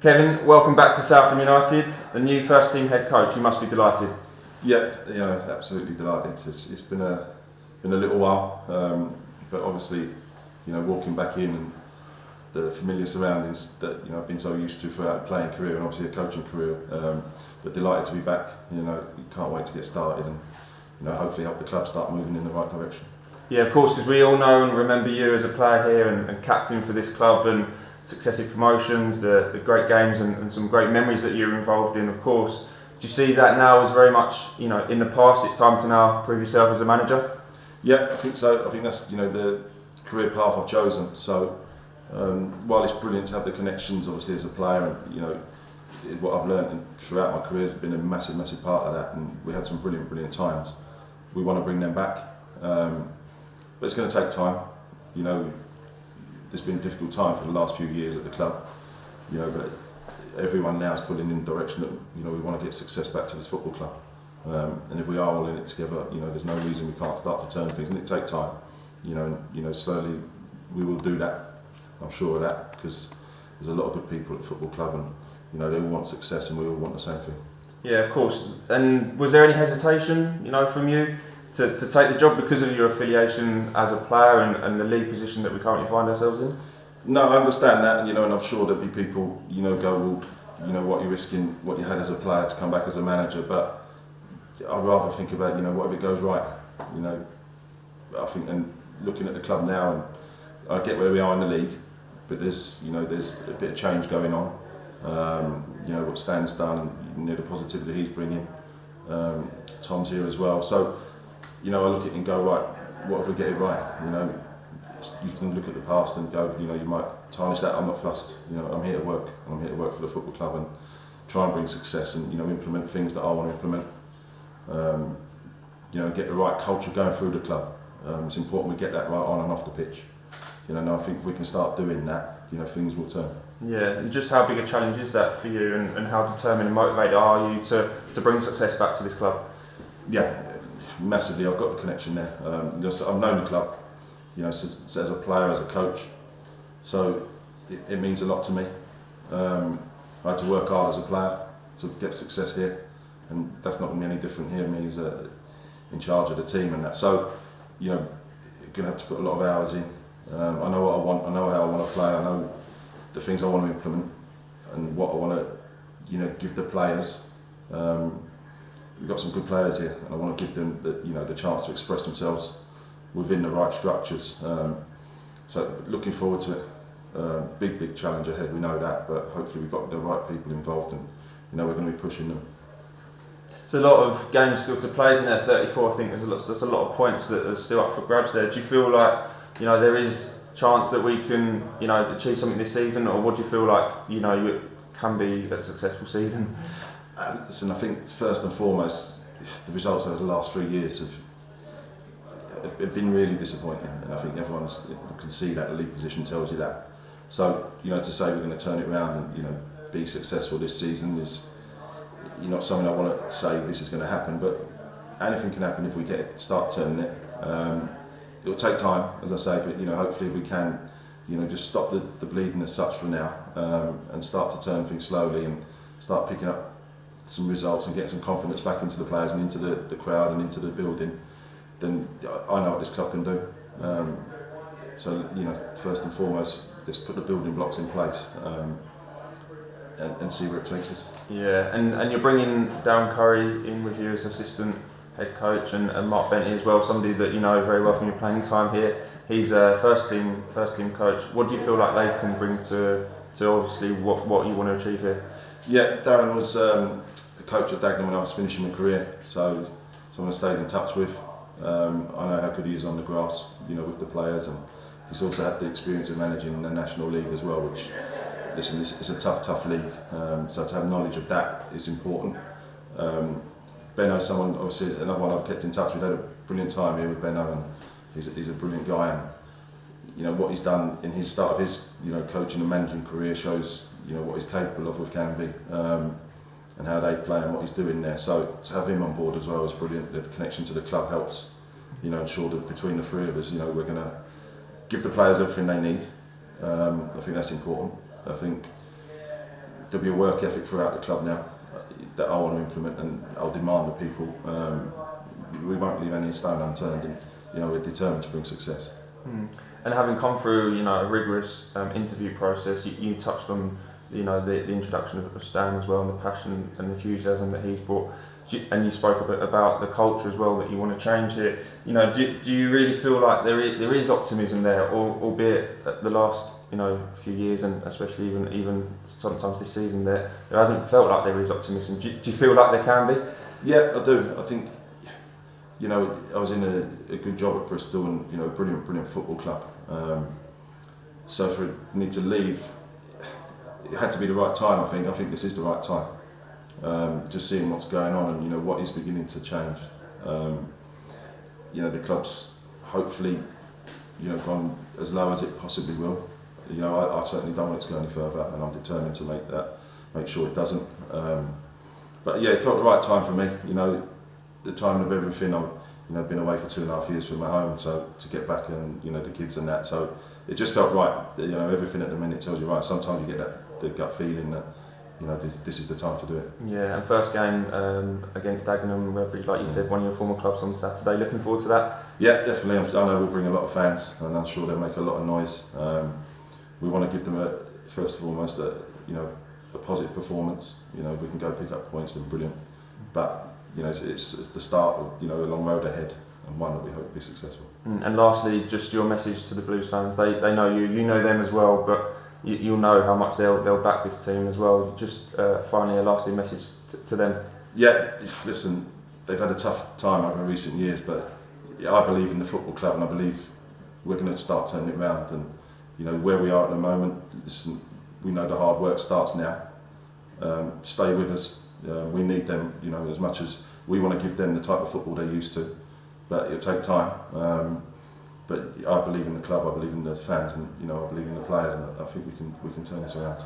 Kevin, welcome back to Southend United, the new first team head coach. You must be delighted. Yeah, absolutely delighted. It's been a little while, but obviously, walking back in and the familiar surroundings that I've been so used to throughout a playing career and obviously a coaching career. But delighted to be back. Can't wait to get started and hopefully help the club start moving in the right direction. Yeah, of course, because we all know and remember you as a player here and captain for this club and successive promotions, the great games and some great memories that you're involved in, of course. Do you see that now as very much, in the past, it's time to now prove yourself as a manager? Yeah, I think so. I think that's, the career path I've chosen. So, while it's brilliant to have the connections, obviously, as a player, and, what I've learned throughout my career has been a massive, massive part of that, and we had some brilliant times. We want to bring them back, but it's going to take time. There's been a difficult time for the last few years at the club, but everyone now is pulling in the direction that we want to get success back to this football club, and if we are all in it together, there's no reason we can't start to turn things, and it takes time, slowly we will do that. I'm sure of that, because there's a lot of good people at the football club, and they all want success, and we all want the same thing. Yeah, of course. And was there any hesitation, from you to take the job because of your affiliation as a player and the league position that we currently find ourselves in? No, I understand that, and I'm sure there'll be people, go, well, what you're risking, what you had as a player to come back as a manager, but I'd rather think about, what if it goes right, I think, and looking at the club now, and I get where we are in the league, but there's a bit of change going on, what Stan's done, and the positivity he's bringing, Tom's here as well, so, I look at it and go, right, what if we get it right, you can look at the past and go, you might tarnish that. I'm not fussed. I'm here to work. I'm here to work for the football club and try and bring success and implement things that I want to implement. Get the right culture going through the club. It's important we get that right on and off the pitch. And I think if we can start doing that, things will turn. Yeah, and just how big a challenge is that for you, and how determined and motivated are you to bring success back to this club? Yeah, massively. I've got the connection there. I've known the club. As a player, as a coach, so it means a lot to me. I had to work hard as a player to get success here, and that's not going to be any different here. Me as in charge of the team and that. So, you're going to have to put a lot of hours in. I know what I want. I know how I want to play. I know the things I want to implement and what I want to, give the players. We've got some good players here, and I want to give them the chance to express themselves within the right structures. So looking forward to it. Big challenge ahead, we know that, but hopefully we've got the right people involved, and we're going to be pushing them. There's a lot of games still to play, isn't there? 34, I think there's a lot of points that are still up for grabs there. Do you feel like there is chance that we can achieve something this season, or what do you feel like it can be a successful season? Listen, I think first and foremost the results over the last 3 years have been really disappointing, and I think everyone can see that. The league position tells you that. So to say we're going to turn it around and be successful this season is not something I want to say this is going to happen, but anything can happen if we start turning it. It'll take time, as I say, but hopefully if we can just stop the bleeding as such for now, and start to turn things slowly and start picking up some results and getting some confidence back into the players and into the crowd and into the building, then I know what this club can do. So first and foremost, let's put the building blocks in place, and see where it takes us. Yeah, and you're bringing Darren Curry in with you as assistant head coach, and Mark Bentley as well, somebody that you know very well from your playing time here. He's a first team coach. What do you feel like they can bring to obviously what you want to achieve here? Yeah, Darren was the coach at Dagenham when I was finishing my career, so someone I stayed in touch with. I know how good he is on the grass, with the players, and he's also had the experience of managing the National League as well, which, listen, it's a tough league, so to have knowledge of that is important. Benno's someone, obviously, another one I've kept in touch with. Had a brilliant time here with Benno, and he's a brilliant guy, and what he's done in his start of his coaching and managing career shows what he's capable of with Canby, and how they play and what he's doing there. So to have him on board as well is brilliant. The connection to the club helps, ensure that between the three of us, we're going to give the players everything they need. I think that's important. I think there'll be a work ethic throughout the club now that I want to implement, and I'll demand of people. We won't leave any stone unturned, and we're determined to bring success. And having come through, a rigorous interview process, you touched on, the introduction of Stan as well, and the passion and enthusiasm that he's brought. And you spoke a bit about the culture as well, that you want to change here. Do you really feel like there is optimism there, albeit at the last few years, and especially even sometimes this season, there hasn't felt like there is optimism. Do you feel like there can be? Yeah, I do. I think I was in a good job at Bristol, and a brilliant football club. So for me to leave, it had to be the right time. I think this is the right time. Just seeing what's going on, and what is beginning to change. The club's hopefully gone as low as it possibly will. I certainly don't want it to go any further, and I'm determined to make sure it doesn't. But yeah, it felt the right time for me. The time of everything. I've been away for 2.5 years from my home, so to get back, and the kids and that. So it just felt right. Everything at the minute tells you right. Sometimes you get the gut feeling that this is the time to do it. Yeah, and first game against Dagenham, Redbridge, like you said, one of your former clubs on Saturday. Looking forward to that? Yeah, definitely. I know we'll bring a lot of fans, and I'm sure they'll make a lot of noise. We want to give them first and foremost a positive performance. We can go pick up points, and brilliant. But it's the start of a long road ahead, and one that we hope will be successful. And lastly, just your message to the Blues fans. They know you know them as well, but you'll know how much they'll back this team as well. Just finally, a lasting message to them. Yeah, listen, they've had a tough time over recent years, but I believe in the football club, and I believe we're going to start turning it round. And where we are at the moment, listen, we know the hard work starts now. Stay with us. We need them, as much as we want to give them the type of football they're used to. But it'll take time. But I believe in the club, I believe in the fans, and I believe in the players, and I think we can turn this around.